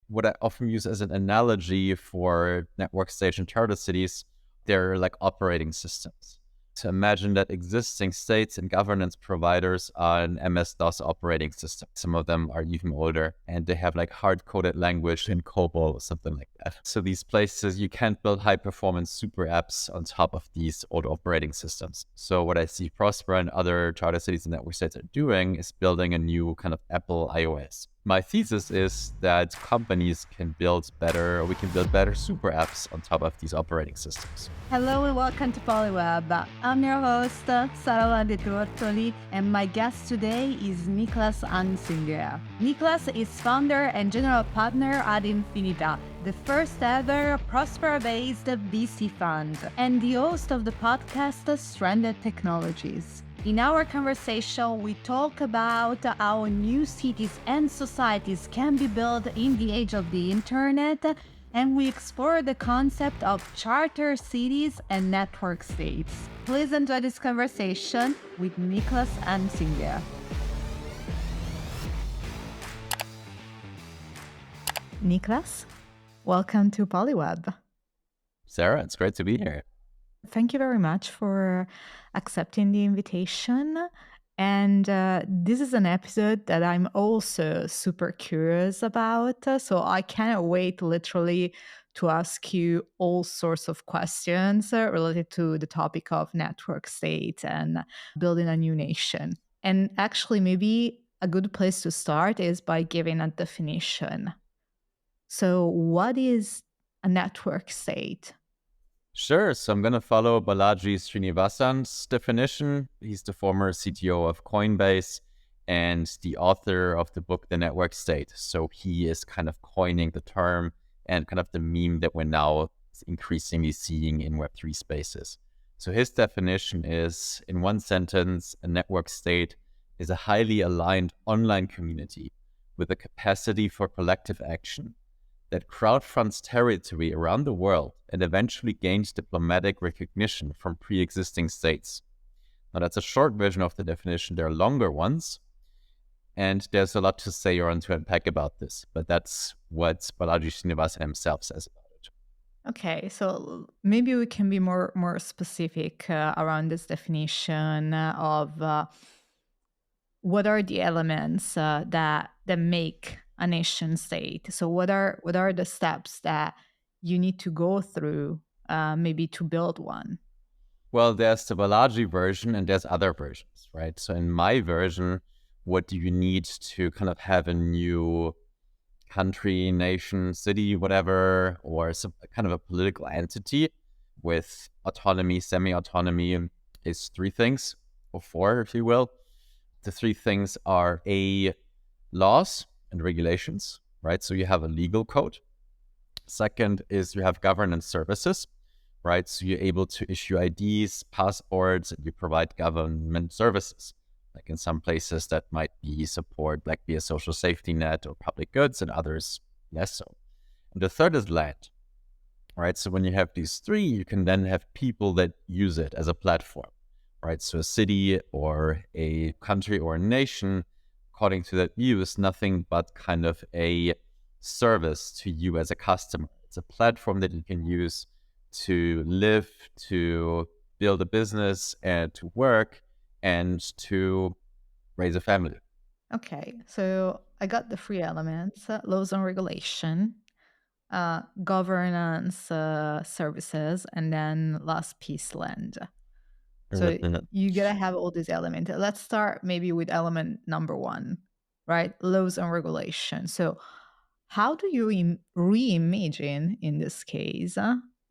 what I often use as an analogy for network state and charter cities, they're like operating systems. So imagine that existing states and governance providers are an MS-DOS operating system. Some of them are even older, and they have like hard-coded language in COBOL or something like that. So these places, you can't build high-performance super apps on top of these old operating systems. So what I see Prospera and other charter cities and network states are doing is building a new kind of Apple iOS. My thesis is that companies can build better, or we can build better super apps on top of these operating systems. Hello and welcome to Polyweb. I'm your host, Sara De Tortoli, and my guest today is Niklas Anzinger. Niklas is founder and general partner at Infinita, the first ever Prospera-based VC fund, and the host of the podcast Stranded Technologies. In our conversation, we talk about how new cities and societies can be built in the age of the internet, and we explore the concept of charter cities and network states. Please enjoy this conversation with Niklas Anzinger. Niklas, welcome to Polyweb. Sarah, it's great to be here. Thank you very much for accepting the invitation. And this is an episode that I'm also super curious about. So I cannot wait literally to ask you all sorts of questions related to the topic of network state and building a new nation. And actually, maybe a good place to start is by giving a definition. So what is a network state? Sure. So I'm going to follow Balaji Srinivasan's definition. He's the former CTO of Coinbase and the author of the book, The Network State. So he is kind of coining the term and kind of the meme that we're now increasingly seeing in Web3 spaces. So his definition is, in one sentence, a network state is a highly aligned online community with a capacity for collective action that crowdfunds territory around the world and eventually gains diplomatic recognition from pre-existing states. Now, that's a short version of the definition. There are longer ones, and there's a lot to say or to unpack about this, but that's what Balaji Srinivasan himself says about it. Okay, so maybe we can be more specific around this definition of what are the elements that make a nation state. So what are the steps that you need to go through maybe to build one? Well, there's the Balaji version and there's other versions, right? So in my version, what do you need to kind of have a new country, nation, city, whatever, or some kind of a political entity with autonomy, semi-autonomy is three things, or four, if you will. The three things are laws and regulations, right? So you have a legal code. Second is you have governance services, right? So you're able to issue IDs, passports, and you provide government services. Like in some places that might be support, like be a social safety net or public goods, and others less so. And the third is land, right? So when you have these three, you can then have people that use it as a platform, right? So a city or a country or a nation, according to that view, is nothing but kind of a service to you as a customer. It's a platform that you can use to live, to build a business, and to work, and to raise a family. Okay, so I got the three elements: laws and regulation, governance services, and then last piece, land. So you gotta have all these elements. Let's start maybe with element number one, right? Laws and regulation. So how do you reimagine, in this case,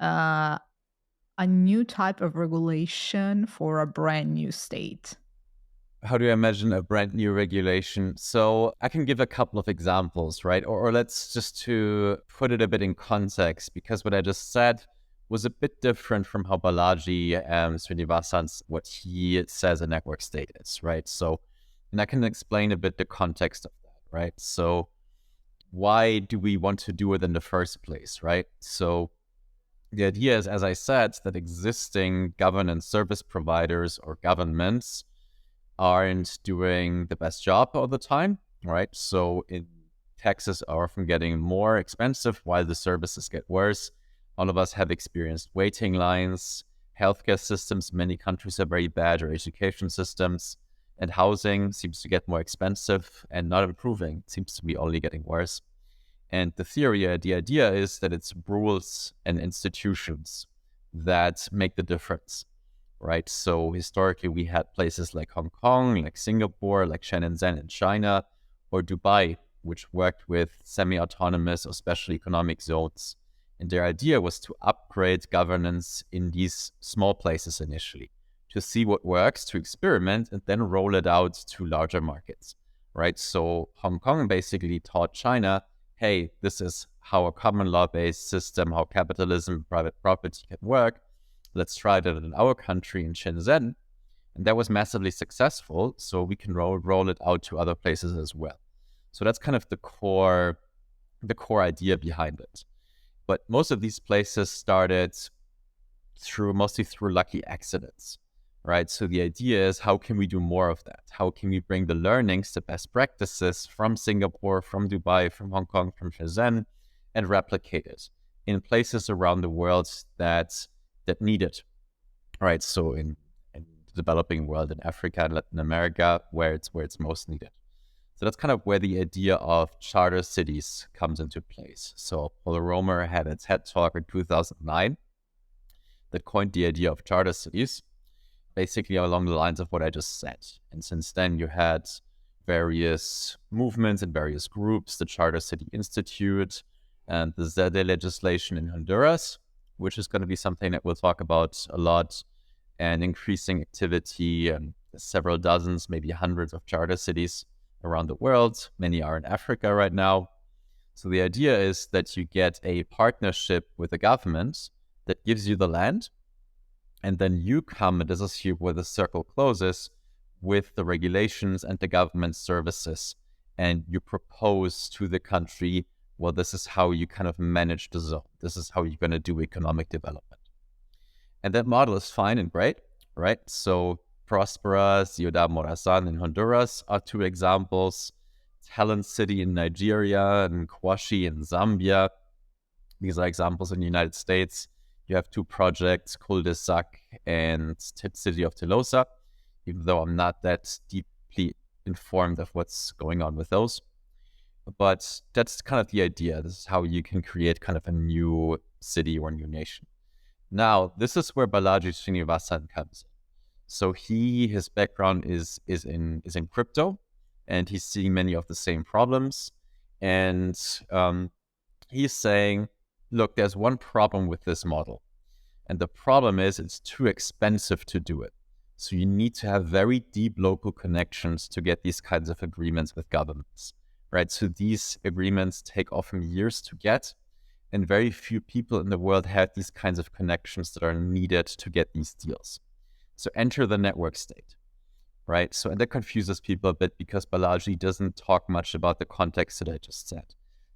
a new type of regulation for a brand new state? How do you imagine a brand new regulation? So I can give a couple of examples, right? Or let's just to put it a bit in context, because what I just said was a bit different from how Balaji Srinivasan's, what he says a network state is, right? So, and I can explain a bit the context of that, right? So why do we want to do it in the first place, right? So the idea is, as I said, that existing governance service providers or governments aren't doing the best job all the time, right? So in taxes are often getting more expensive while the services get worse. All of us have experienced waiting lines. Healthcare systems in many countries are very bad, or education systems, and housing seems to get more expensive and not improving. It seems to be only getting worse. And the idea is that it's rules and institutions that make the difference, right? So historically, we had places like Hong Kong, like Singapore, like Shenzhen in China, or Dubai, which worked with semi-autonomous or special economic zones. And their idea was to upgrade governance in these small places initially, to see what works, to experiment, and then roll it out to larger markets, right? So Hong Kong basically taught China, hey, this is how a common law-based system, how capitalism, private property can work. Let's try that in our country in Shenzhen. And that was massively successful, so we can roll it out to other places as well. So that's kind of the core idea behind it. But most of these places started mostly through lucky accidents, right? So the idea is, how can we do more of that? How can we bring the learnings, the best practices from Singapore, from Dubai, from Hong Kong, from Shenzhen, and replicate it in places around the world that need it, right? So in the developing world, in Africa and Latin America, where it's most needed. So that's kind of where the idea of charter cities comes into place. So Paul Romer had a TED talk in 2009 that coined the idea of charter cities, basically along the lines of what I just said. And since then, you had various movements and various groups, the Charter City Institute and the ZD legislation in Honduras, which is going to be something that we'll talk about a lot, and increasing activity and several dozens, maybe hundreds of charter cities around the world. Many are in Africa right now. So the idea is that you get a partnership with the government that gives you the land, and then you come, and this is here where the circle closes, with the regulations and the government services, and you propose to the country, well, this is how you kind of manage the zone. This is how you're going to do economic development. And that model is fine and great, right? So Prospera, Ciudad Morazan in Honduras are two examples. Talent City in Nigeria and Kwashi in Zambia. These are examples in the United States. You have two projects, Cul-de-Sac and City of Telosa, even though I'm not that deeply informed of what's going on with those. But that's kind of the idea. This is how you can create kind of a new city or new nation. Now, this is where Balaji Srinivasan comes in. So his background is in crypto, and he's seeing many of the same problems. And he's saying, look, there's one problem with this model. And the problem is it's too expensive to do it. So you need to have very deep local connections to get these kinds of agreements with governments, right? So these agreements take often years to get, and very few people in the world have these kinds of connections that are needed to get these deals. So enter the network state, right? So, and that confuses people a bit because Balaji doesn't talk much about the context that I just said.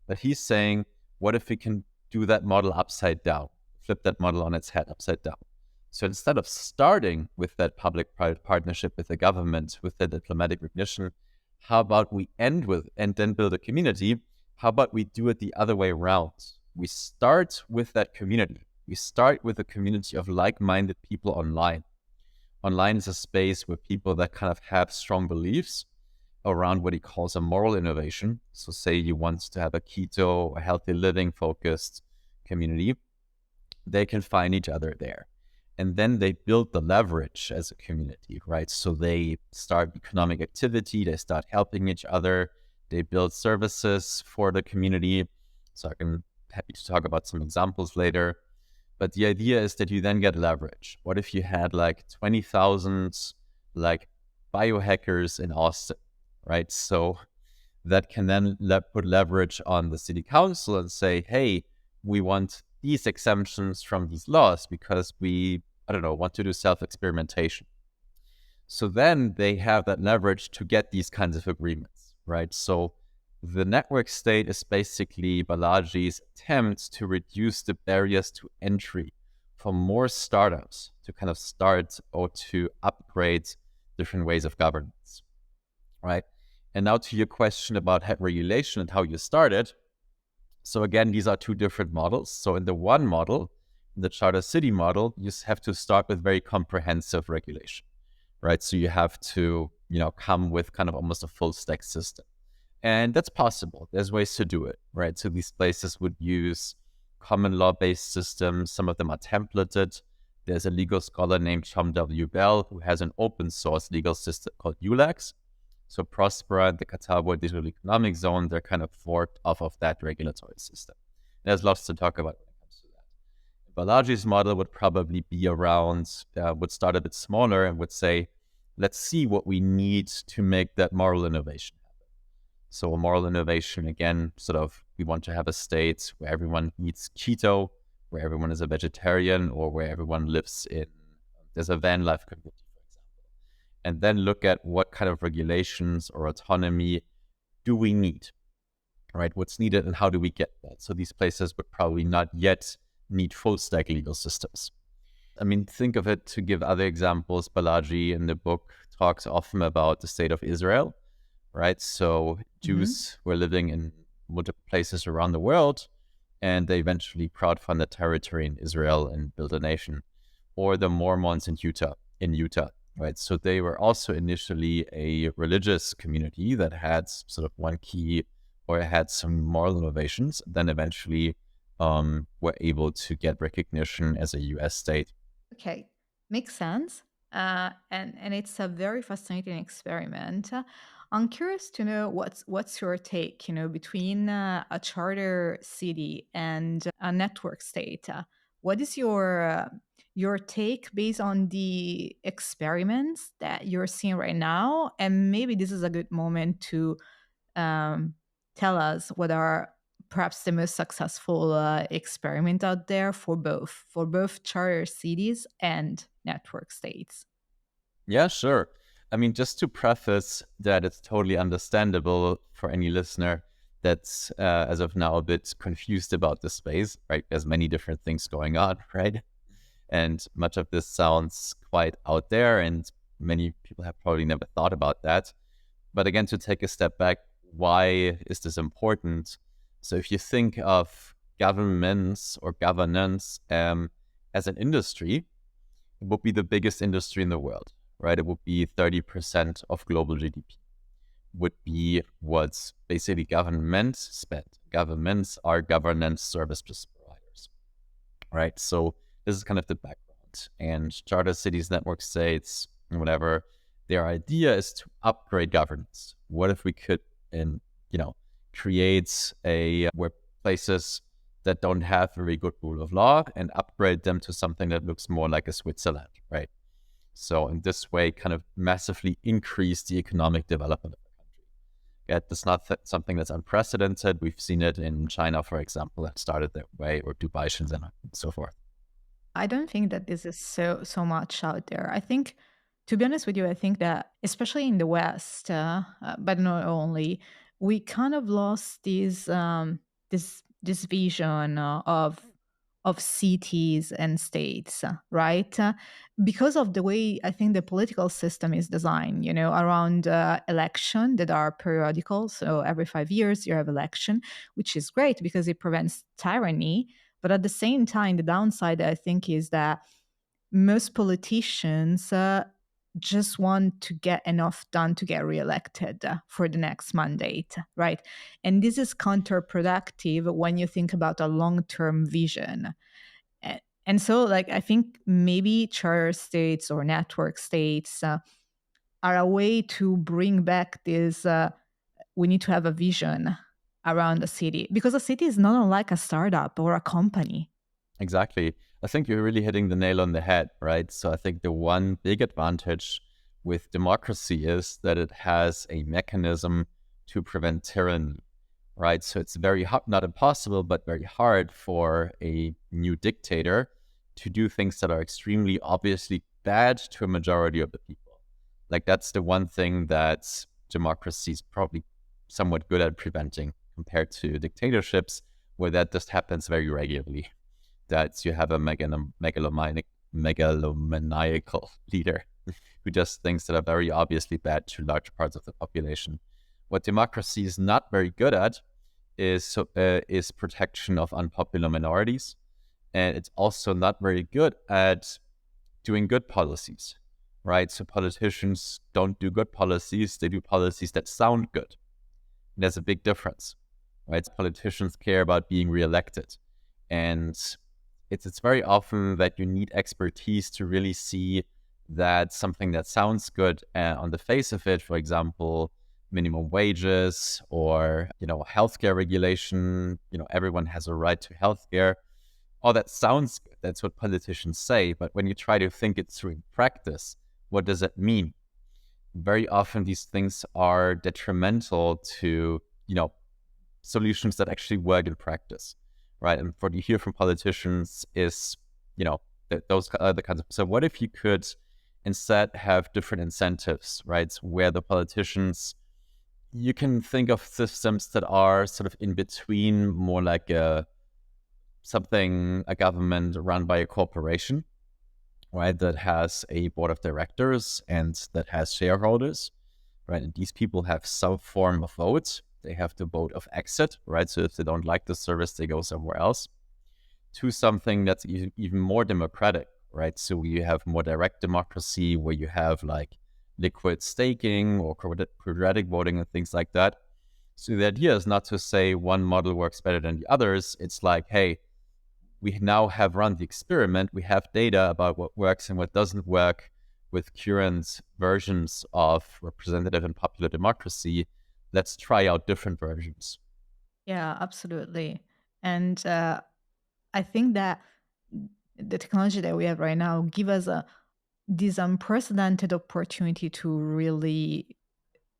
But he's saying, what if we can do that model upside down, flip that model on its head upside down? So instead of starting with that public-private partnership with the government, with the diplomatic recognition, how about we end with and then build a community? How about we do it the other way around? We start with that community. We start with a community of like-minded people online. Online is a space where people that kind of have strong beliefs around what he calls a moral innovation. So say you want to have a keto, a healthy living focused community, they can find each other there. And then they build the leverage as a community, right? So they start economic activity, they start helping each other, they build services for the community. So I'm happy to talk about some examples later. But the idea is that you then get leverage. What if you had like 20,000 like biohackers in Austin, right? So that can then put leverage on the city council and say, hey, we want these exemptions from these laws because we, want to do self-experimentation. So then they have that leverage to get these kinds of agreements, right? So the network state is basically Balaji's attempt to reduce the barriers to entry for more startups to kind of start or to upgrade different ways of governance, right? And now to your question about regulation and how you started. So again, these are two different models. So in the one model, the charter city model, you have to start with very comprehensive regulation, right? So you have to, come with kind of almost a full stack system. And that's possible. There's ways to do it, right? So these places would use common law-based systems. Some of them are templated. There's a legal scholar named Tom W. Bell who has an open source legal system called ULEX. So Prospera and the Qatar World Digital Economic Zone, they're kind of forked off of that regulatory system. There's lots to talk about when it comes to that. Balaji's model would probably be around, would start a bit smaller and would say, let's see what we need to make that moral innovation happen. So a moral innovation, again, sort of, we want to have a state where everyone eats keto, where everyone is a vegetarian, or where everyone lives in, there's a van life community, for example. And then look at what kind of regulations or autonomy do we need, right? What's needed and how do we get that? So these places would probably not yet need full stack legal systems. I mean, think of it, to give other examples. Balaji in the book talks often about the state of Israel, right? So Jews were living in multiple places around the world, and they eventually crowdfunded territory in Israel and built a nation. Or the Mormons in Utah, right? So they were also initially a religious community that had sort of one key, or had some moral innovations, then eventually were able to get recognition as a US state. Okay, makes sense. And it's a very fascinating experiment. I'm curious to know what's your take, between a charter city and a network state. What is your take based on the experiments that you're seeing right now? And maybe this is a good moment to um, tell us what are perhaps the most successful experiment out there for both charter cities and network states. Yeah, sure. I mean, just to preface that, it's totally understandable for any listener that's as of now a bit confused about the space, right? There's many different things going on, right? And much of this sounds quite out there, and many people have probably never thought about that. But again, to take a step back, why is this important? So if you think of governments or governance as an industry, it would be the biggest industry in the world, right? It would be 30% of global GDP, would be what's basically governments spend. Governments are governance service providers, right? So this is kind of the background. And charter cities, network states, whatever, their idea is to upgrade governance. What if we could, create where places that don't have very good rule of law and upgrade them to something that looks more like a Switzerland, right? So in this way, kind of massively increase the economic development of the country. That's not something that's unprecedented. We've seen it in China, for example, that started that way, or Dubai, Shenzhen, and so forth. I don't think that this is so much out there. I think, to be honest with you, I think that especially in the West, but not only, we kind of lost this vision of cities and states, right? Because of the way I think the political system is designed, around election that are periodical. So every 5 years you have election, which is great because it prevents tyranny. But at the same time, the downside, I think, is that most politicians just want to get enough done to get reelected for the next mandate, right? And this is counterproductive when you think about a long-term vision. And so, like, I think maybe charter states or network states are a way to bring back this. We need to have a vision around a city, because a city is not unlike a startup or a company. Exactly. I think you're really hitting the nail on the head, right? So I think the one big advantage with democracy is that it has a mechanism to prevent tyranny, right? So it's very hard, not impossible, but very hard for a new dictator to do things that are extremely obviously bad to a majority of the people. Like, that's the one thing that democracy is probably somewhat good at preventing compared to dictatorships, where that just happens very regularly. That you have a megalomaniacal leader who does things that are very obviously bad to large parts of the population. What democracy is not very good at is protection of unpopular minorities, and it's also not very good at doing good policies, right? So politicians don't do good policies; they do policies that sound good. And there's a big difference, right? Politicians care about being reelected, and it's very often that you need expertise to really see that something that sounds good on the face of it, for example, minimum wages or healthcare regulation. Everyone has a right to healthcare. All that sounds good. That's what politicians say. But when you try to think it through in practice, what does it mean? Very often these things are detrimental to solutions that actually work in practice, right? And what you hear from politicians is, those are the kinds of. So what if you could instead have different incentives, right? Where the politicians, you can think of systems that are sort of in between, more like a government run by a corporation, right? That has a board of directors and that has shareholders, right? And these people have some form of vote. They have the vote of exit, right? So if they don't like the service, they go somewhere else, to something that's even more democratic, right? So you have more direct democracy where you have like liquid staking or quadratic voting and things like that. So the idea is not to say one model works better than the others. It's like, hey, we now have run the experiment. We have data about what works and what doesn't work with current versions of representative and popular democracy. Let's try out different versions. Yeah, absolutely. And I think that the technology that we have right now give us this unprecedented opportunity to really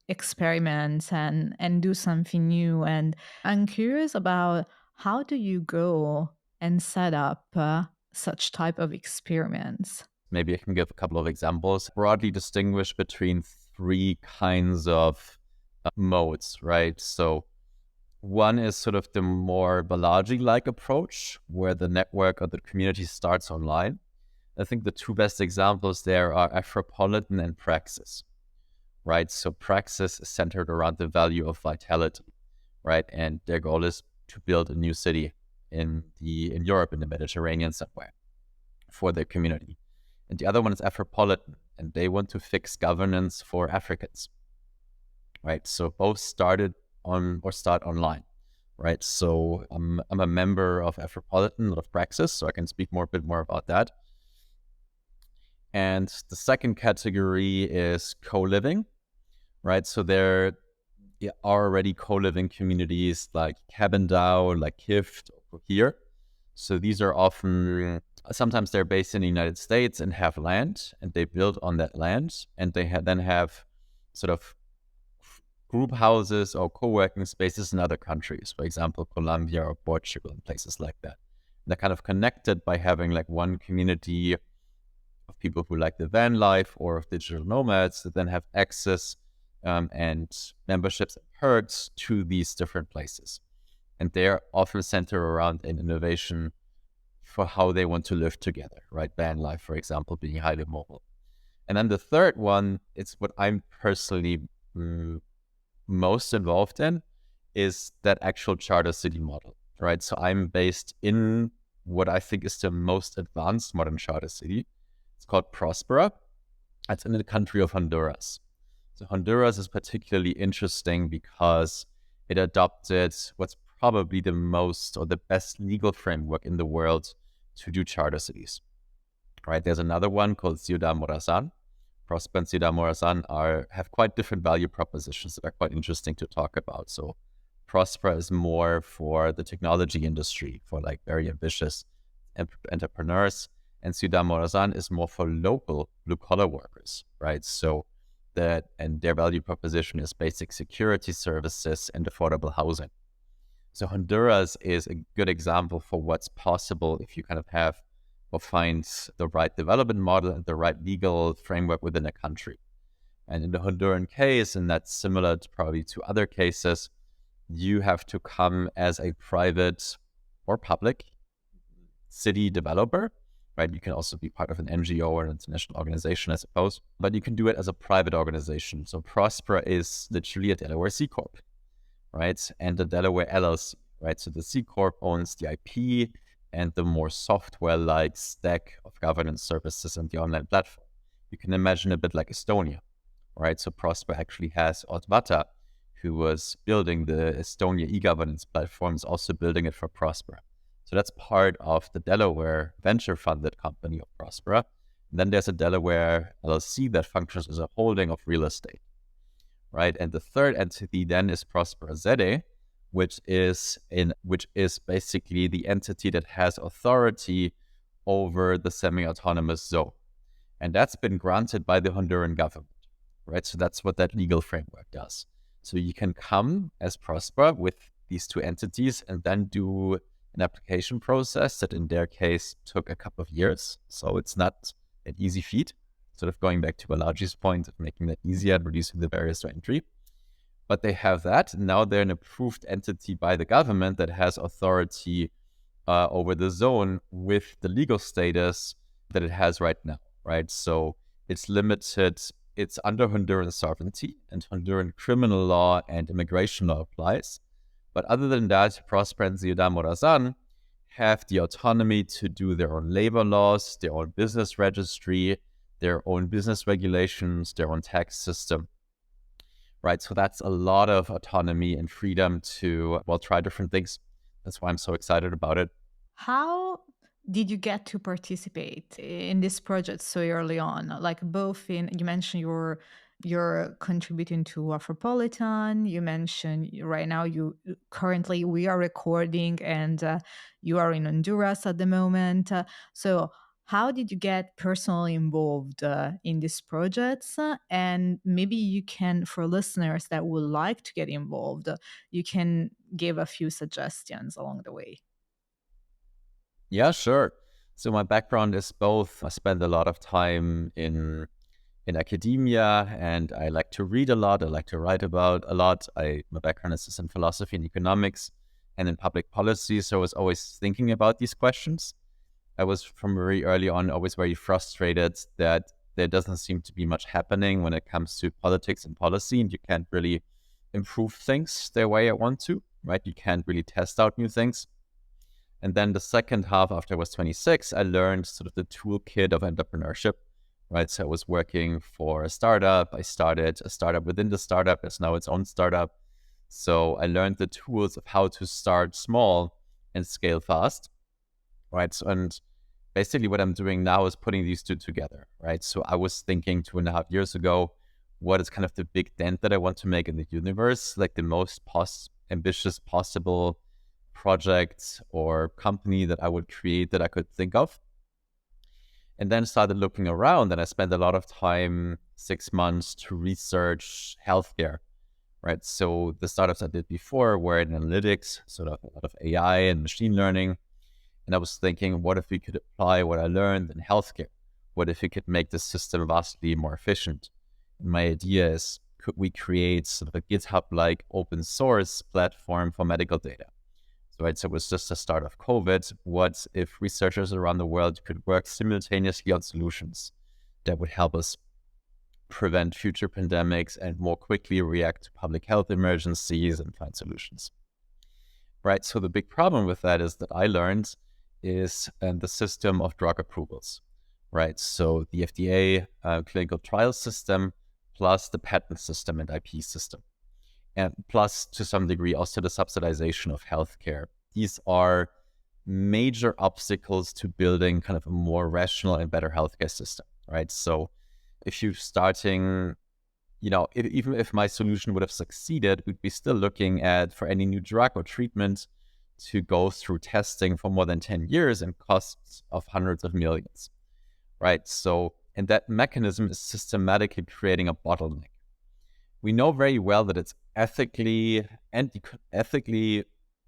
experiment and do something new. And I'm curious about, how do you go and set up such type of experiments? Maybe I can give a couple of examples. Broadly distinguish between three kinds of modes, right? So one is sort of the more Balaji-like approach, where the network or the community starts online. I think the two best examples there are Afropolitan and Praxis, right? So Praxis is centered around the value of vitality, right? And their goal is to build a new city in Europe, in the Mediterranean somewhere, for their community. And the other one is Afropolitan, and they want to fix governance for Africans, right? So both start online, right? So I'm a member of Afropolitan, not of Praxis, so I can speak a bit more about that. And the second category is co-living, right? So there are already co-living communities like Cabin DAO, like Kift, or here. So these are often, sometimes they're based in the United States and have land, and they build on that land, and they then have sort of group houses or co-working spaces in other countries, for example, Colombia or Portugal and places like that. They're kind of connected by having like one community of people who like the van life or of digital nomads that then have access and memberships and perks to these different places. And they're often centered around an innovation for how they want to live together, right? Van life, for example, being highly mobile. And then the third one, it's what I'm personally most involved in, is that actual charter city model, right? So I'm based in what I think is the most advanced modern charter city. It's called Prospera. It's in the country of Honduras. So Honduras is particularly interesting because it adopted what's probably the most or the best legal framework in the world to do charter cities, right? There's another one called Ciudad Morazan. Prospera and Ciudad Morazan have quite different value propositions that are quite interesting to talk about. So Prospera is more for the technology industry, for like very ambitious entrepreneurs, and Ciudad Morazan is more for local blue-collar workers, right? So their value proposition is basic security services and affordable housing. So Honduras is a good example for what's possible if you kind of have or find the right development model and the right legal framework within a country. And in the Honduran case, and that's similar probably to other cases, you have to come as a private or public city developer right? You can also be part of an NGO or an international organization, I suppose, but you can do it as a private organization. So Prospera is literally a Delaware C Corp, right? And the Delaware LLC, right? So the C Corp owns the IP and the more software-like stack of governance services and the online platform. You can imagine a bit like Estonia, right? So Prospera actually has Otvata, who was building the Estonia e-governance platform, is also building it for Prospera. So that's part of the Delaware venture-funded company of Prospera. And then there's a Delaware LLC that functions as a holding of real estate, right? And the third entity then is Prospera ZE, which is basically the entity that has authority over the semi-autonomous zone. And that's been granted by the Honduran government, right? So that's what that legal framework does. So you can come as Prospera with these two entities and then do an application process that in their case took a couple of years. So it's not an easy feat, sort of going back to Balaji's point of making that easier and reducing the barriers to entry. But they have that. Now they're an approved entity by the government that has authority over the zone with the legal status that it has right now, right? So it's limited. It's under Honduran sovereignty, and Honduran criminal law and immigration law applies. But other than that, Prospera and Ciudad Morazan have the autonomy to do their own labor laws, their own business registry, their own business regulations, their own tax system, right? So that's a lot of autonomy and freedom to, well, try different things. That's why I'm so excited about it. How did you get to participate in this project so early on? Like both in, you mentioned you're contributing to Afropolitan. You mentioned right now we are recording and you are in Honduras at the moment. So how did you get personally involved in these projects? And maybe you can, for listeners that would like to get involved, you can give a few suggestions along the way. Yeah, sure. So my background is both. I spend a lot of time in academia, and I like to read a lot. I like to write about a lot. My background is in philosophy and economics and in public policy. So I was always thinking about these questions. I was from very early on always very frustrated that there doesn't seem to be much happening when it comes to politics and policy, and you can't really improve things the way I want to, right? You can't really test out new things. And then the second half, after I was 26, I learned sort of the toolkit of entrepreneurship, right? So I was working for a startup. I started a startup within the startup. It's now its own startup. So I learned the tools of how to start small and scale fast, right? So, and basically what I'm doing now is putting these two together, right? So I was thinking 2.5 years ago, what is kind of the big dent that I want to make in the universe, like the most ambitious possible project or company that I would create that I could think of. And then started looking around, and I spent a lot of time, 6 months, to research healthcare, right? So the startups I did before were in analytics, sort of a lot of AI and machine learning. And I was thinking, what if we could apply what I learned in healthcare? What if we could make the system vastly more efficient? And my idea is, could we create sort of a GitHub-like open source platform for medical data? Right, so it was just the start of COVID. What if researchers around the world could work simultaneously on solutions that would help us prevent future pandemics and more quickly react to public health emergencies and find solutions? Right, so the big problem with that is that I learned is the system of drug approvals, right? So the FDA clinical trial system plus the patent system and IP system. And plus, to some degree, also the subsidization of healthcare. These are major obstacles to building kind of a more rational and better healthcare system, right? So if you're starting, even if my solution would have succeeded, we'd be still looking at, for any new drug or treatment, to go through testing for more than 10 years and costs of hundreds of millions, right? So, and that mechanism is systematically creating a bottleneck. We know very well that it's ethically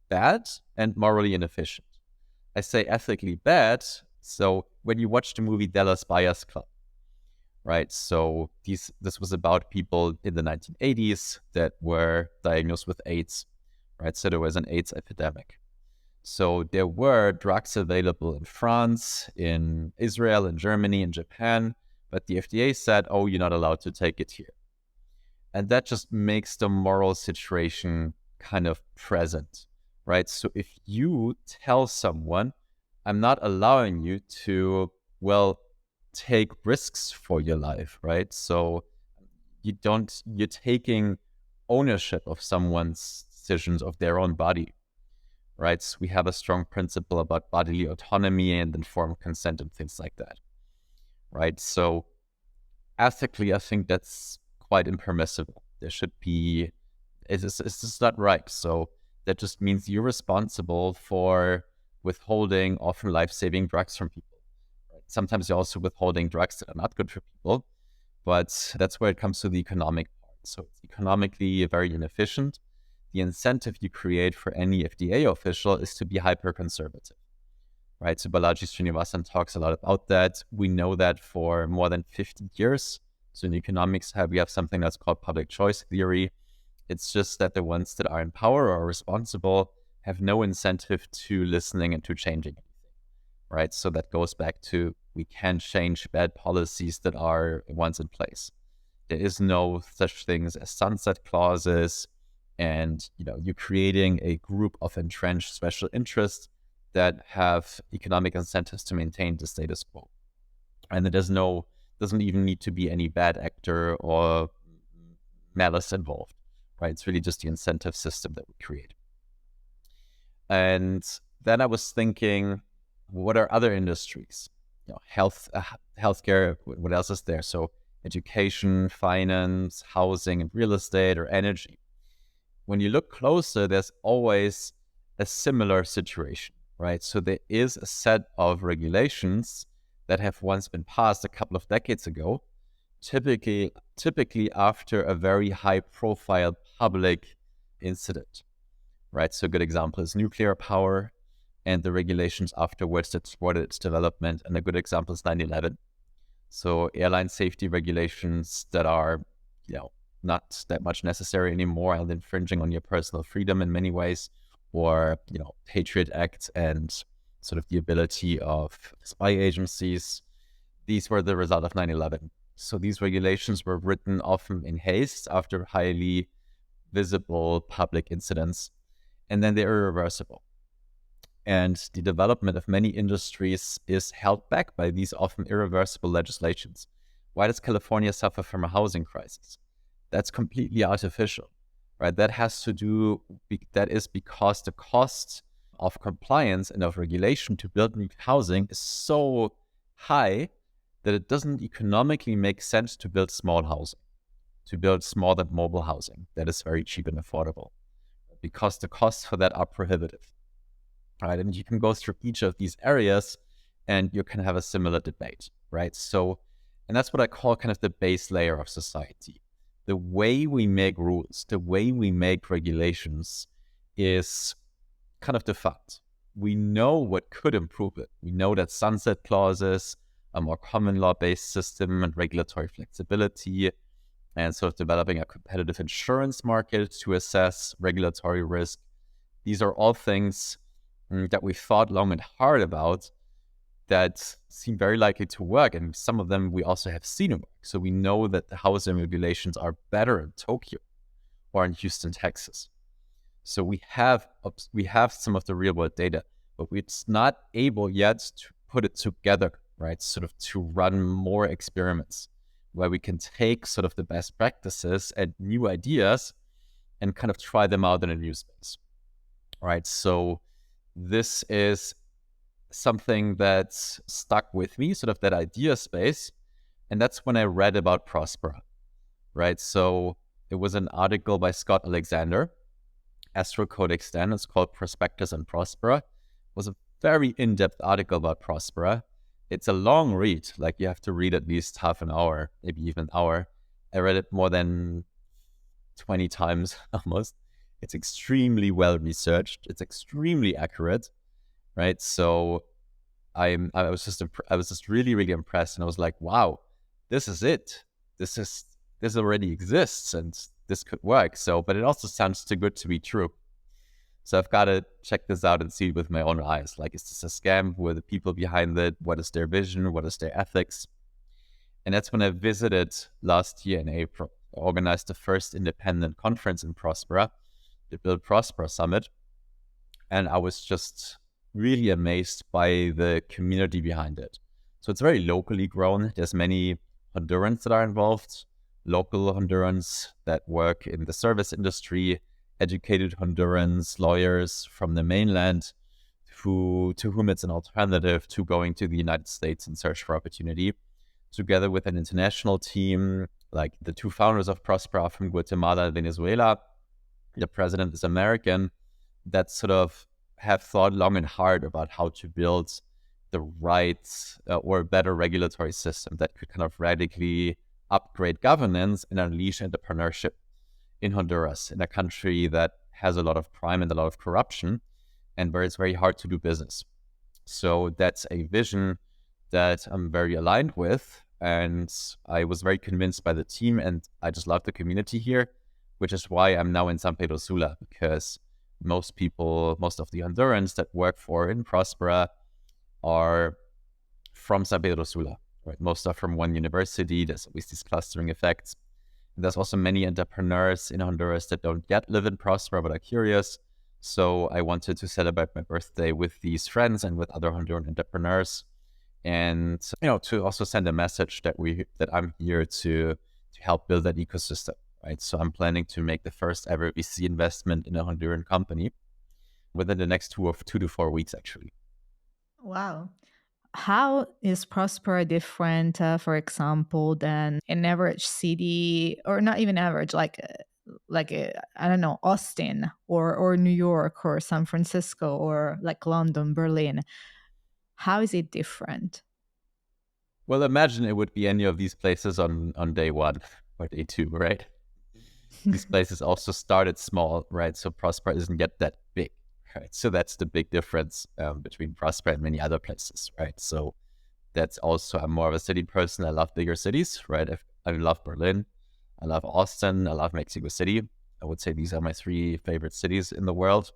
bad and morally inefficient. I say ethically bad. So when you watch the movie Dallas Buyers Club, right? So this was about people in the 1980s that were diagnosed with AIDS, right? So there was an AIDS epidemic. So there were drugs available in France, in Israel, in Germany, in Japan, but the FDA said, oh, you're not allowed to take it here. And that just makes the moral situation kind of present, right? So if you tell someone, I'm not allowing you to, well, take risks for your life, right? So you're taking ownership of someone's decisions of their own body, right? So we have a strong principle about bodily autonomy and informed consent and things like that, right? So ethically, I think that's quite impermissible. There should be, it's just not right. So that just means you're responsible for withholding often life-saving drugs from people. Right? Sometimes you're also withholding drugs that are not good for people, but that's where it comes to the economic part. So it's economically very inefficient. The incentive you create for any FDA official is to be hyper-conservative, right? So Balaji Srinivasan talks a lot about that. We know that for more than 50 years. So in economics, we have something that's called public choice theory. It's just that the ones that are in power or responsible have no incentive to listening and to changing anything, right? So that goes back to we can't change bad policies that are once in place. There is no such things as sunset clauses, and you're creating a group of entrenched special interests that have economic incentives to maintain the status quo. And doesn't even need to be any bad actor or malice involved, right? It's really just the incentive system that we create. And then I was thinking, what are other industries? Healthcare, what else is there? So education, finance, housing, and real estate or energy. When you look closer, there's always a similar situation, right? So there is a set of regulations that have once been passed a couple of decades ago, typically after a very high-profile public incident, right? So a good example is nuclear power and the regulations afterwards that supported its development. And a good example is 9/11. So airline safety regulations that are, not that much necessary anymore and infringing on your personal freedom in many ways, or, Patriot Act and sort of the ability of spy agencies. These were the result of 9/11. So these regulations were written often in haste after highly visible public incidents, and then they're irreversible. And the development of many industries is held back by these often irreversible legislations. Why does California suffer from a housing crisis? That's completely artificial, right? That is because the cost of compliance and of regulation to build new housing is so high that it doesn't economically make sense to build small housing, to build small and mobile housing that is very cheap and affordable, because the costs for that are prohibitive. Right? And you can go through each of these areas and you can have a similar debate, right? So, and that's what I call kind of the base layer of society. The way we make rules, the way we make regulations is kind of defunct. We know what could improve it. We know that sunset clauses, a more common law-based system and regulatory flexibility, and sort of developing a competitive insurance market to assess regulatory risk. These are all things that we thought long and hard about that seem very likely to work. And some of them we also have seen work. So we know that the housing regulations are better in Tokyo or in Houston, Texas. So we have some of the real world data, but we're not able yet to put it together, right? Sort of to run more experiments where we can take sort of the best practices and new ideas and kind of try them out in a new space, right? So this is something that's stuck with me, sort of that idea space. And that's when I read about Prospera, right? So it was an article by Scott Alexander, Astrocodex then. It's called Prospectus and Prospera. It was a very in-depth article about Prospera. It's a long read, like you have to read at least half an hour, maybe even an hour. I read it more than 20 times almost. It's extremely well researched. It's extremely accurate, right? So I was just really, really impressed, and I was like, wow, this is it. This already exists, and this could work. So, but it also sounds too good to be true. So I've got to check this out and see it with my own eyes. Like, is this a scam? Who are the people behind it? What is their vision? What is their ethics? And that's when I visited last year in April. I organized the first independent conference in Prospera, the Build Prospera Summit. And I was just really amazed by the community behind it. So it's very locally grown. There's many Hondurans that are involved, local Hondurans that work in the service industry, educated Hondurans, lawyers from the mainland, to whom it's an alternative to going to the United States in search for opportunity, together with an international team, like the two founders of Prospera from Guatemala and Venezuela. The president is American, that sort of have thought long and hard about how to build the right or better regulatory system that could kind of radically upgrade governance and unleash entrepreneurship in Honduras, in a country that has a lot of crime and a lot of corruption and where it's very hard to do business. So that's a vision that I'm very aligned with. And I was very convinced by the team, and I just love the community here, which is why I'm now in San Pedro Sula, because most of the Hondurans that work in Prospera are from San Pedro Sula, right? Most are from one university. There's always these clustering effects. And there's also many entrepreneurs in Honduras that don't yet live in Prospera, but are curious. So I wanted to celebrate my birthday with these friends and with other Honduran entrepreneurs. And, to also send a message that I'm here to help build that ecosystem, right? So I'm planning to make the first ever VC investment in a Honduran company within the next 2 to 4 weeks, actually. Wow. How is Prospera different, for example, than an average city, or not even average, I don't know, Austin or New York or San Francisco or like London, Berlin? How is it different? Well, imagine it would be any of these places on day one or day two, right? These places also started small, right? So Prospera isn't yet that big, right? So that's the big difference between Prospera and many other places, right? So that's also, I'm more of a city person. I love bigger cities, right? I love Berlin. I love Austin. I love Mexico City. I would say these are my 3 favorite cities in the world.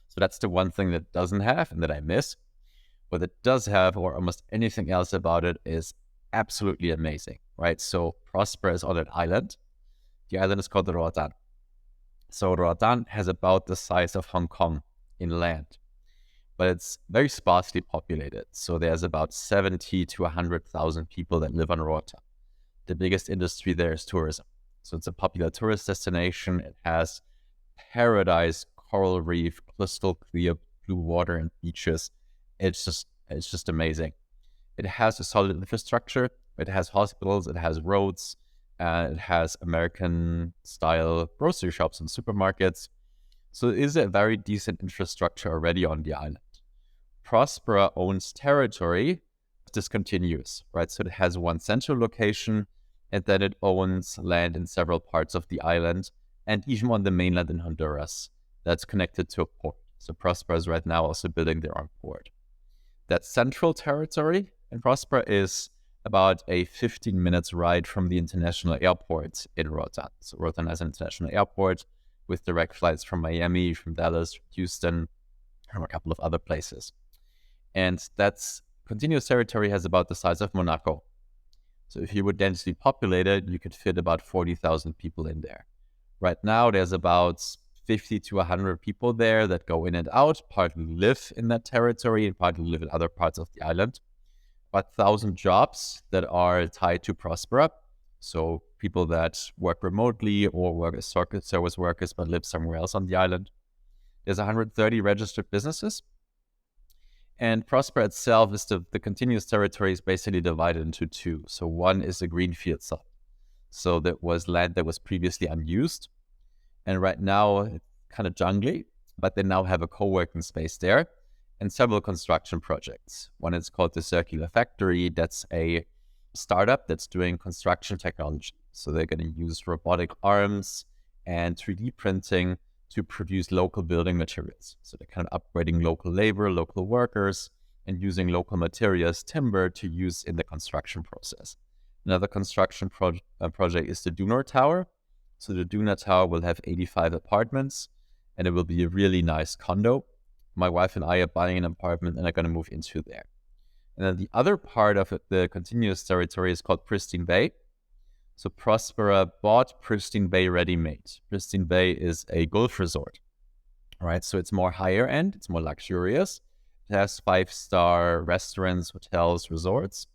So that's the one thing that doesn't have and that I miss. What it does have, or almost anything else about it, is absolutely amazing, right? So Prospera is on an island. The island is called Roatan. So Roatan has about the size of Hong Kong in land, but it's very sparsely populated. So there's about 70 to 100,000 people that live on Roatan. The biggest industry there is tourism. So it's a popular tourist destination. It has paradise, coral reef, crystal clear blue water and beaches. It's just amazing. It has a solid infrastructure. It has hospitals. It has roads. It has American-style grocery shops and supermarkets. So it is a very decent infrastructure already on the island. Prospera owns territory. This continues, right? So it has one central location, and then it owns land in several parts of the island, and even on the mainland in Honduras that's connected to a port. So Prospera is right now also building their own port. That central territory in Prospera is about a 15 minutes ride from the international airport in Roatan. So Roatan has an international airport with direct flights from Miami, from Dallas, from Houston, from a couple of other places. And that's continuous territory has about the size of Monaco. So if you were densely populated, you could fit about 40,000 people in there. Right now, there's about 50 to 100 people there that go in and out, partly live in that territory and partly live in other parts of the island. About 1,000 jobs that are tied to Prospera. So people that work remotely or work as service workers but live somewhere else on the island. There's 130 registered businesses. And Prospera itself is the continuous territory is basically divided into 2. So one is a greenfield site. So that was land that was previously unused. And right now it's kind of jungly, but they now have a co-working space there and several construction projects. One is called the Circular Factory. That's a startup that's doing construction technology. So they're going to use robotic arms and 3D printing to produce local building materials. So they're kind of upgrading local labor, local workers, and using local materials, timber, to use in the construction process. Another construction project is the Dunar Tower. So the Dunar Tower will have 85 apartments, and it will be a really nice condo. My wife and I are buying an apartment and are going to move into there. And then the other part of the continuous territory is called Pristine Bay. So Prospera bought Pristine Bay ready-made. Pristine Bay is a golf resort, right? So it's more higher end, it's more luxurious. It has 5-star restaurants, hotels, resorts.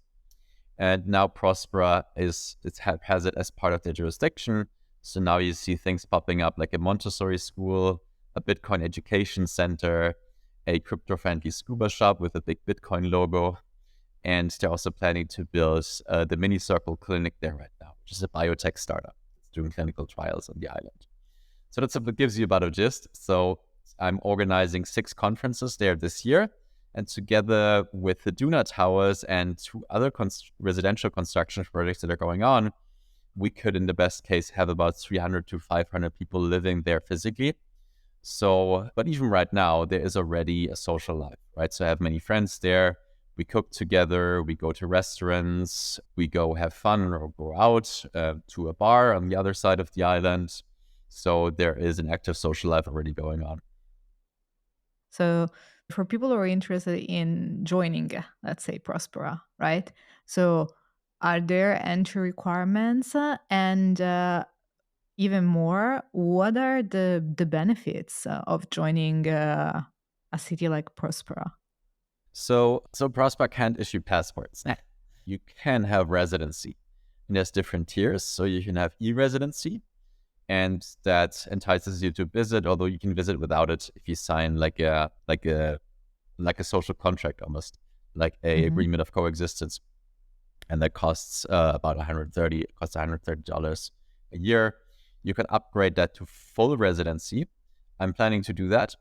And now Prospera has it as part of their jurisdiction. So now you see things popping up like a Montessori school, a Bitcoin education center, a crypto-friendly scuba shop with a big Bitcoin logo. And they're also planning to build the Mini Circle Clinic there right now, which is a biotech startup. It's doing clinical trials on the island. So that's what gives you about a gist. So I'm organizing 6 conferences there this year. And together with the Duna Towers and 2 other residential construction projects that are going on, we could, in the best case, have about 300 to 500 people living there physically. So, but even right now, there is already a social life, right? So I have many friends there. We cook together, we go to restaurants, we go have fun or go out to a bar on the other side of the island. So there is an active social life already going on. So for people who are interested in joining, let's say Prospera, right? So are there entry requirements and even more, what are the benefits of joining a city like Prospera? So Prospera can't issue passports. You can have residency. And there's different tiers. So you can have e-residency, and that entices you to visit, although you can visit without it if you sign like a social contract, almost like a agreement of coexistence. And that costs about $130 a year. You can upgrade that to full residency. I'm planning to do that.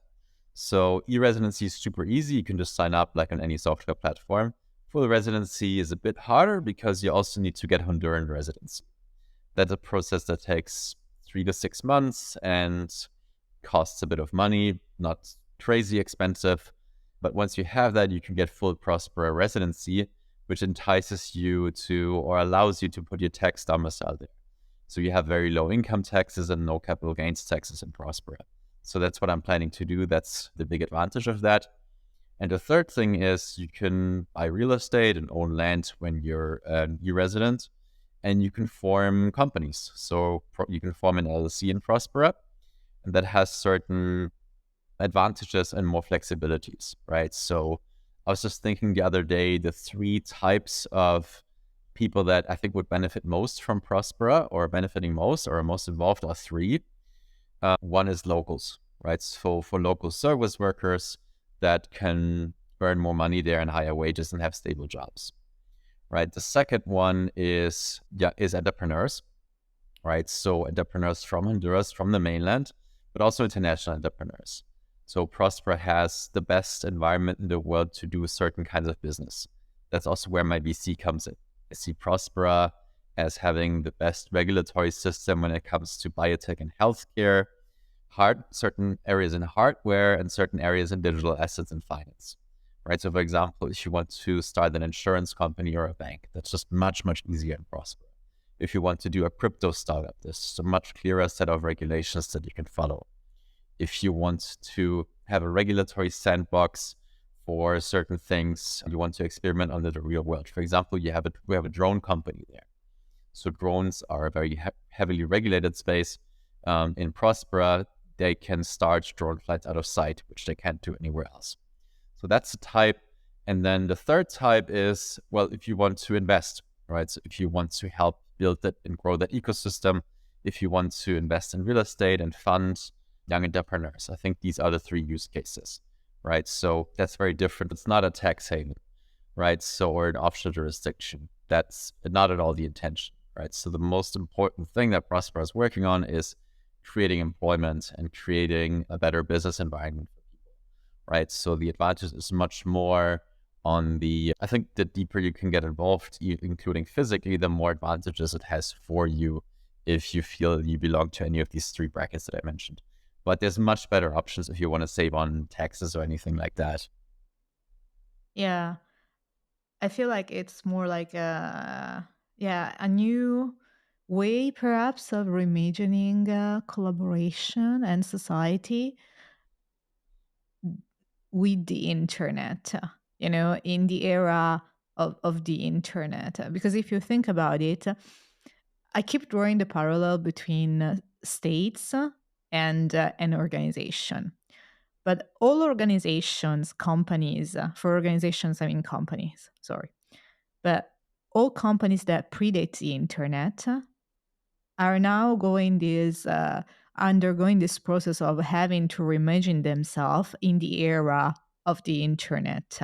So e-residency is super easy. You can just sign up like on any software platform. Full residency is a bit harder because you also need to get Honduran residency. That's a process that takes 3 to 6 months and costs a bit of money, not crazy expensive. But once you have that, you can get full Prospera residency, which entices you to or allows you to put your tax domicile there. So you have very low income taxes and no capital gains taxes in Prospera. So that's what I'm planning to do. That's the big advantage of that. And the third thing is you can buy real estate and own land when you're a new resident, and you can form companies. So you can form an LLC in Prospera, and that has certain advantages and more flexibilities, right? So I was just thinking the other day, the 3 types of people that I think would benefit most from Prospera or benefiting most or are most involved are 3. One is locals, right? So for local service workers that can earn more money there and higher wages and have stable jobs, right? The second one is entrepreneurs, right? So entrepreneurs from Honduras, from the mainland, but also international entrepreneurs. So Prospera has the best environment in the world to do certain kinds of business. That's also where my VC comes in. I see Prospera as having the best regulatory system when it comes to biotech and healthcare, certain areas in hardware and certain areas in digital assets and finance, right? So for example, if you want to start an insurance company or a bank, that's just much, much easier in Prospera. If you want to do a crypto startup, there's a much clearer set of regulations that you can follow. If you want to have a regulatory sandbox for certain things, you want to experiment under the real world. For example, we have a drone company there. So drones are a very heavily regulated space. In Prospera, they can start drone flights out of sight, which they can't do anywhere else. So that's the type. And then the third type is, well, if you want to invest, right? So if you want to help build that and grow that ecosystem, if you want to invest in real estate and fund young entrepreneurs, I think these are the 3 use cases, right? So that's very different. It's not a tax haven, right? So, or an offshore jurisdiction. That's not at all the intention, right? So the most important thing that Prospera is working on is creating employment and creating a better business environment for people, right? So the advantage is much more on I think the deeper you can get involved, including physically, the more advantages it has for you if you feel you belong to any of these 3 brackets that I mentioned. But there's much better options if you want to save on taxes or anything like that. Yeah, I feel like it's more like a new way perhaps of reimagining collaboration and society with the internet, in the era of the internet. Because if you think about it, I keep drawing the parallel between states and an organization. But all organizations, companies, for organizations, I mean companies, sorry. But all companies that predate the internet are now undergoing this process of having to reimagine themselves in the era of the internet.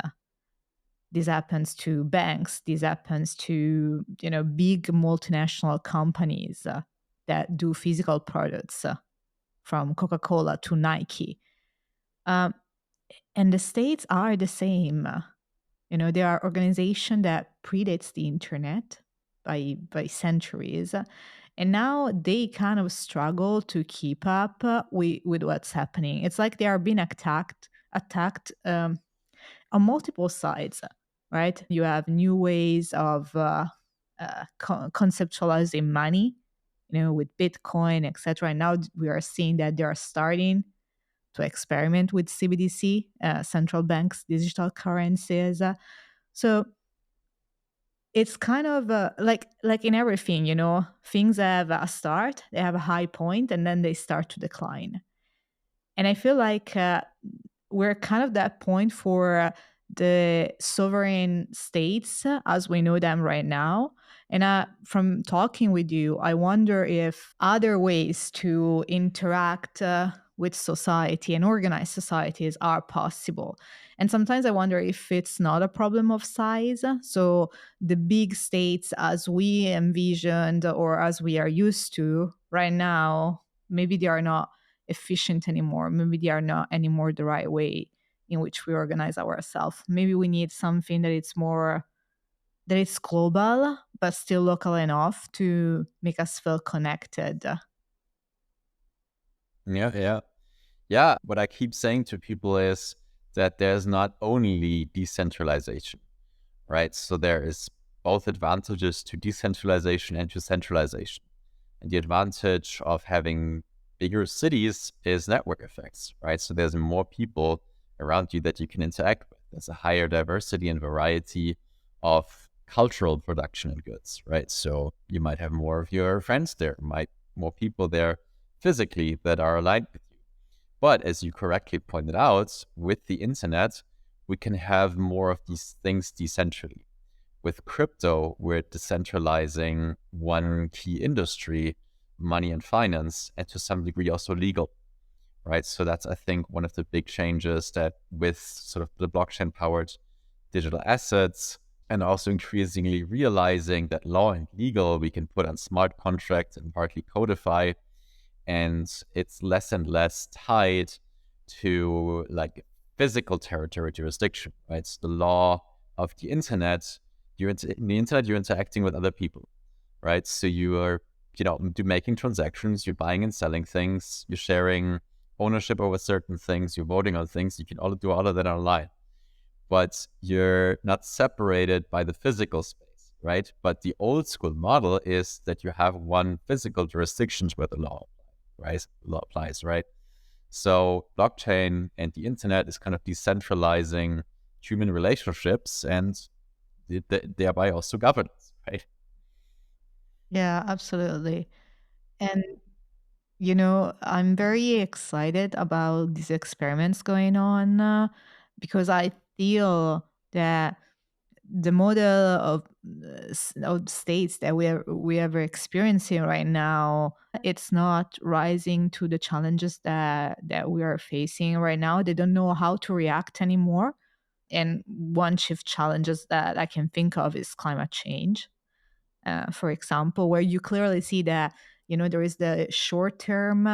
This happens to banks. This happens to big multinational companies that do physical products, from Coca-Cola to Nike. Um, and the states are the same. There are organizations that predates the internet by centuries, and now they kind of struggle to keep up with what's happening. It's like they are being attacked on multiple sides, right? You have new ways of conceptualizing money, with Bitcoin, etc. And now we are seeing that they are starting to experiment with CBDC, central banks, digital currencies. So it's kind of like in everything, things have a start, they have a high point, and then they start to decline. And I feel like we're kind of that point for the sovereign states as we know them right now. And from talking with you, I wonder if other ways to interact with society and organize societies are possible. And sometimes I wonder if it's not a problem of size. So the big states, as we envisioned or as we are used to right now, maybe they are not efficient anymore. Maybe they are not anymore the right way in which we organize ourselves. Maybe we need something that is global but still local enough to make us feel connected. Yeah, yeah. Yeah, what I keep saying to people is that there's not only decentralization, right? So there is both advantages to decentralization and to centralization. And the advantage of having bigger cities is network effects, right? So there's more people around you that you can interact with. There's a higher diversity and variety of cultural production and goods, right? So you might have more of your friends there, might more people there physically that are aligned with you. But as you correctly pointed out, with the internet, we can have more of these things decentrally. With crypto, we're decentralizing one key industry, money and finance, and to some degree also legal, right? So that's, I think, one of the big changes that with sort of the blockchain powered digital assets and also increasingly realizing that law and legal we can put on smart contracts and partly codify, and it's less and less tied to like physical territory jurisdiction, right? It's the law of the internet. In the internet, you're interacting with other people, right? So you are, making transactions, you're buying and selling things, you're sharing ownership over certain things, you're voting on things. You can all do all of that online, but you're not separated by the physical space, right? But the old school model is that you have one physical jurisdictions where the law applies, right? So blockchain and the internet is kind of decentralizing human relationships and thereby also governance, right? Yeah, absolutely. And I'm very excited about these experiments going on because I feel that the model of states that we are experiencing right now, it's not rising to the challenges that we are facing right now. They don't know how to react anymore. And one chief challenges that I can think of is climate change, for example, where you clearly see that there is the short term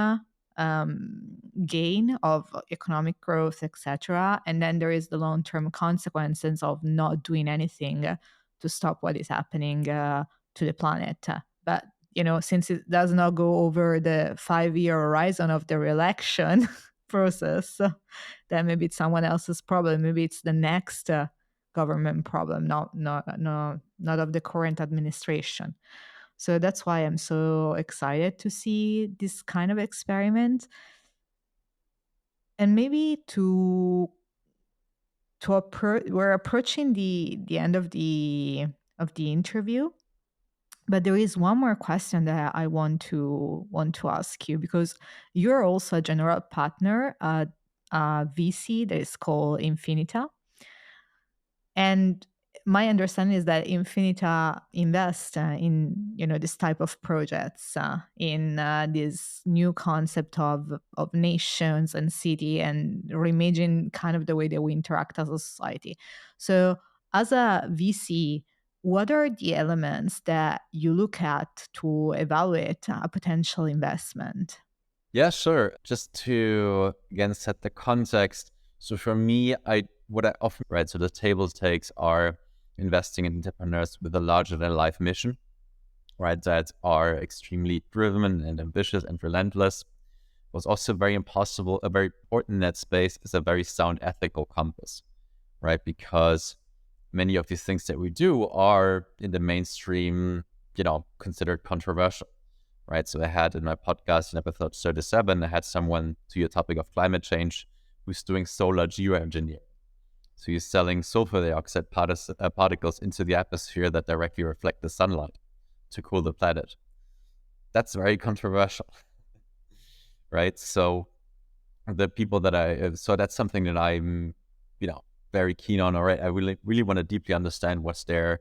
gain of economic growth, etc., and then there is the long term consequences of not doing anything to stop what is happening to the planet. But since it does not go over the 5-year horizon of the re-election process, then maybe it's someone else's problem. Maybe it's the next government problem, not of the current administration. So that's why I'm so excited to see this kind of experiment. And maybe we're approaching the end of the interview, but there is one more question that I want to ask you, because you're also a general partner at a VC that is called Infinita. And my understanding is that Infinita invest in this type of projects, in this new concept of nations and city, and reimagine kind of the way that we interact as a society. So, as a VC, what are the elements that you look at to evaluate a potential investment? Yeah, sure. Just to again set the context. So for me, what I often right. So the table stakes are investing in entrepreneurs with a larger than life mission, right? That are extremely driven and ambitious and relentless. Was also very important in that space is a very sound ethical compass, right? Because many of these things that we do are in the mainstream, considered controversial, right? So I had in my podcast in episode 37, I had someone to your topic of climate change who's doing solar geoengineering. So he's selling sulfur dioxide particles into the atmosphere that directly reflect the sunlight to cool the planet. That's very controversial, right? So the people so that's something that I'm, very keen on. All right, I really want to deeply understand what's their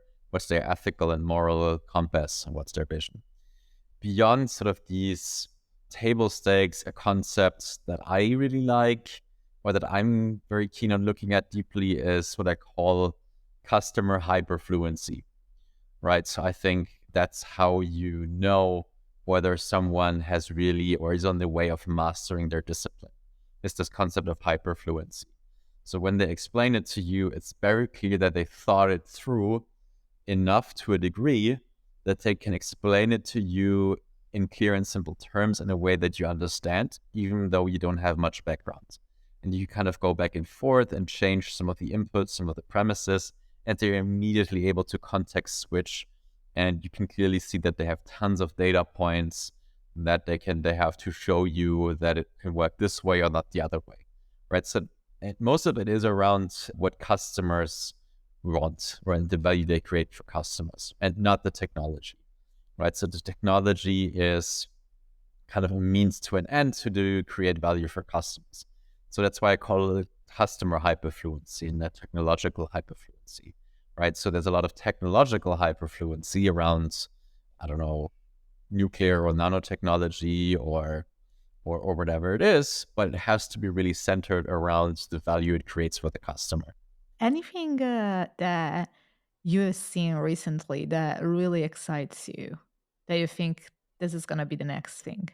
ethical and moral compass and what's their vision. Beyond sort of these table stakes, concepts that I really like or that I'm very keen on looking at deeply is what I call customer hyperfluency, right? So I think that's how you know whether someone has really or is on the way of mastering their discipline. It's this concept of hyperfluency. So when they explain it to you, it's very clear that they thought it through enough to a degree that they can explain it to you in clear and simple terms in a way that you understand, even though you don't have much background. And you kind of go back and forth and change some of the inputs, some of the premises, and they're immediately able to context switch. And you can clearly see that they have tons of data points that they have to show you that it can work this way or not the other way, right? So most of it is around what customers want, right? The value they create for customers and not the technology, right? So the technology is kind of a means to an end to create value for customers. So that's why I call it customer hyperfluency and not technological hyperfluency, right? So there's a lot of technological hyperfluency around, I don't know, nuclear or nanotechnology or whatever it is, but it has to be really centered around the value it creates for the customer. Anything that you have seen recently that really excites you, that you think this is going to be the next thing?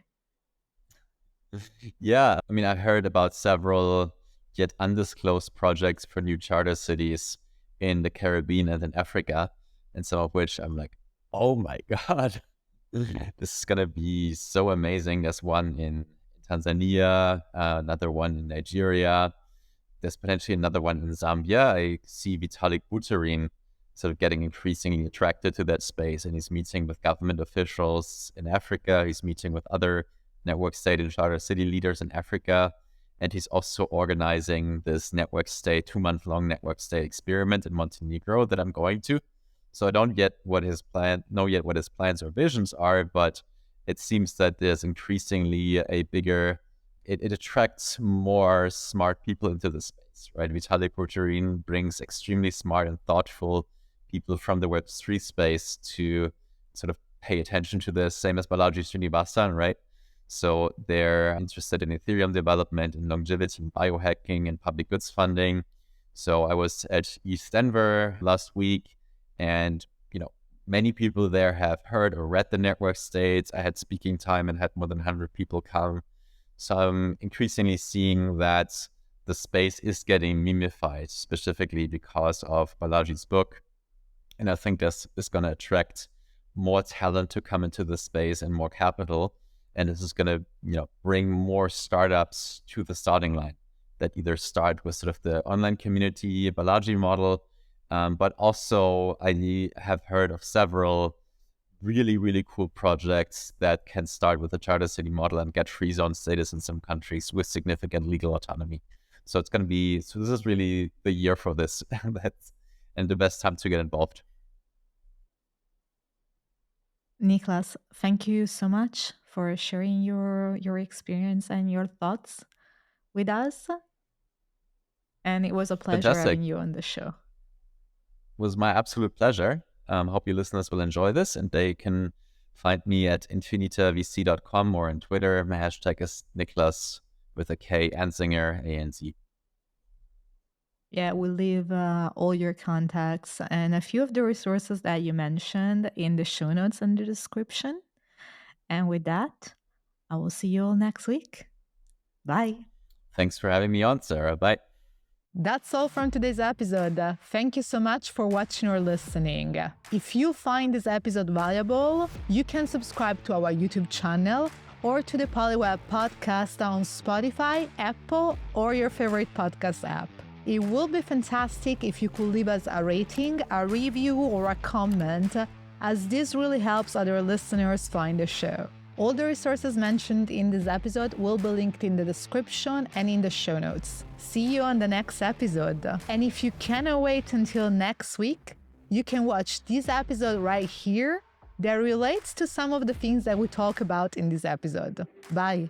Yeah, I mean, I heard about several yet undisclosed projects for new charter cities in the Caribbean and in Africa, and some of which I'm like, oh my God, this is going to be so amazing. There's one in Tanzania, another one in Nigeria. There's potentially another one in Zambia. I see Vitalik Buterin sort of getting increasingly attracted to that space, and he's meeting with government officials in Africa. He's meeting with other network state and charter city leaders in Africa. And he's also organizing this network state, 2-month-long network state experiment in Montenegro that I'm going to. So I don't yet know yet what his plans or visions are, but it seems that there's increasingly it attracts more smart people into the space, right? Vitalik Buterin brings extremely smart and thoughtful people from the Web3 space to sort of pay attention to this, same as Balaji Srinivasan, right? So they're interested in Ethereum development and longevity and biohacking and public goods funding. So I was at East Denver last week, and many people there have heard or read the network states. I had speaking time and had more than 100 people come. So I'm increasingly seeing that the space is getting memified, specifically because of Balaji's book. And I think this is going to attract more talent to come into the space and more capital. And this is going to, bring more startups to the starting line that either start with sort of the online community Balaji model, but also I have heard of several really, really cool projects that can start with a charter city model and get free zone status in some countries with significant legal autonomy. So it's going to be, so this is really the year for this. And the best time to get involved. Niclas, thank you so much for sharing your experience and your thoughts with us. And it was a pleasure Fantastic. having you on the show. It was my absolute pleasure. Hope your listeners will enjoy this, and they can find me at infinitavc.com or on Twitter. My hashtag is Niklas with a K, Anzinger, A-N-Z. Yeah, we'll leave all your contacts and a few of the resources that you mentioned in the show notes and the description. And with that, I will see you all next week. Bye. Thanks for having me on, Sarah. Bye. That's all from today's episode. Thank you so much for watching or listening. If you find this episode valuable, you can subscribe to our YouTube channel or to the Polyweb podcast on Spotify, Apple, or your favorite podcast app. It will be fantastic if you could leave us a rating, a review, or a comment, as this really helps other listeners find the show. All the resources mentioned in this episode will be linked in the description and in the show notes. See you on the next episode. And if you cannot wait until next week, you can watch this episode right here that relates to some of the things that we talk about in this episode. Bye.